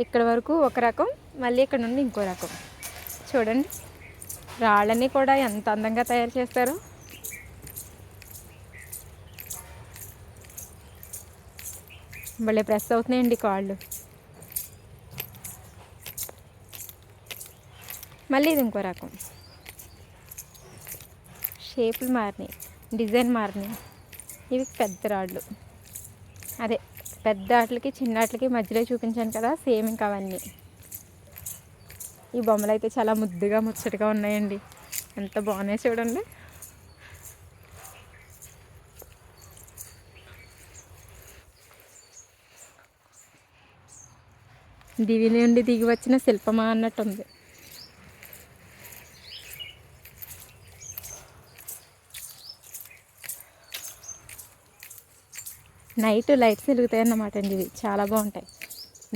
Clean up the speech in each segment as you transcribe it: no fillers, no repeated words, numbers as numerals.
ఇక్కడ వరకు ఒక రకం, మళ్ళీ ఇక్కడ నుండి ఇంకో రకం. చూడండి రాళ్ళని కూడా ఎంత అందంగా తయారు చేస్తారో. భలే ప్రెస్ అవుతున్నాయండి కాళ్ళు. మళ్ళీ ఇది ఇంకో రకం. షేపులు మారినాయి, డిజైన్ మారినాయి. ఇవి పెద్ద రాళ్ళు. అదే పెద్ద ఆటలకి చిన్న ఆటలకి మధ్యలో చూపించాను కదా, సేమ్ ఇంకా అవన్నీ. ఈ బొమ్మలు అయితే చాలా ముద్దుగా ముచ్చటగా ఉన్నాయండి. ఎంత బాగున్నాయి చూడండి. దివి నుండి దిగి వచ్చిన శిల్పమా అన్నట్టుంది. నైట్ లైట్స్ వెలుగుతాయి అన్నమాట అండి. ఇవి చాలా బాగుంటాయి.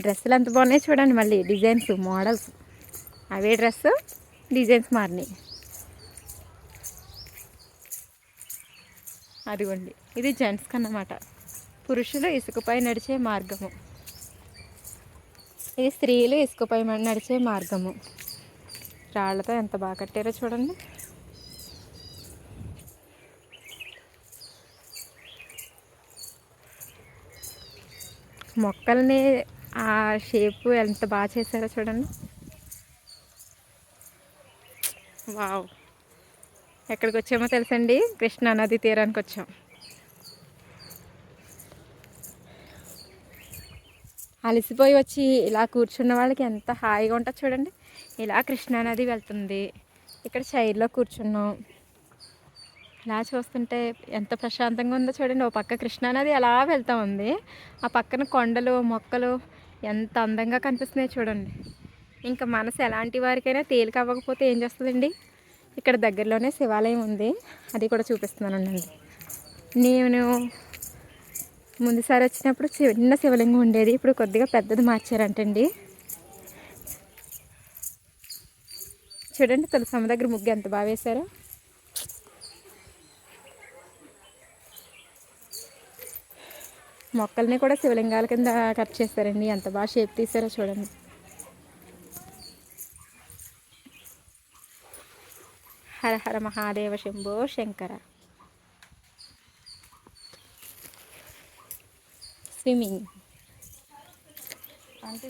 డ్రెస్సులు ఎంత బాగున్నాయి చూడండి. మళ్ళీ డిజైన్స్, మోడల్స్ అవే డ్రెస్, డిజైన్స్ మారినాయి. అదిగోండి ఇది జెంట్స్కి అన్నమాట. పురుషులు ఇసుకపై నడిచే మార్గము. ఇది స్త్రీలు ఇసుకపై నడిచే మార్గము. రాళ్లతో ఎంత బాగా కట్టారో చూడండి. మొక్కల్ని ఆ షేపు ఎంత బాగా చేశారో చూడండి. వావ్, ఎక్కడికి వచ్చామో తెలుసండి? కృష్ణా నది తీరానికి వచ్చాం. అలసిపోయి వచ్చి ఇలా కూర్చున్న వాళ్ళకి ఎంత హాయిగా ఉంటుంది చూడండి. ఇలా కృష్ణానది వెళ్తుంది, ఇక్కడ చైర్లో కూర్చున్నాం. ఇలా చూస్తుంటే ఎంత ప్రశాంతంగా ఉందో చూడండి. ఓ పక్క కృష్ణానది అలా వెళ్తూ ఉంది, ఆ పక్కన కొండలు మొక్కలు ఎంత అందంగా కనిపిస్తున్నాయి చూడండి. ఇంకా మనసు ఎలాంటి వారికైనా తేలిక అవ్వకపోతే ఏం చేస్తుందండి? ఇక్కడ దగ్గరలోనే శివాలయం ఉంది, అది కూడా చూపిస్తున్నానండి. నేను ముందుసారి వచ్చినప్పుడు చిన్న శివలింగం ఉండేది, ఇప్పుడు కొద్దిగా పెద్దది మార్చారంటండి. చూడండి తులసమ్మ దగ్గర ముగ్గు ఎంత బాగా వేశారో. మొక్కల్ని కూడా శివలింగాల కింద కట్ చేస్తారండి, ఎంత బాగా షేప్ తీసారో చూడండి. హర హర మహాదేవ శంభో శంకర. స్విమ్మింగ్ అంటే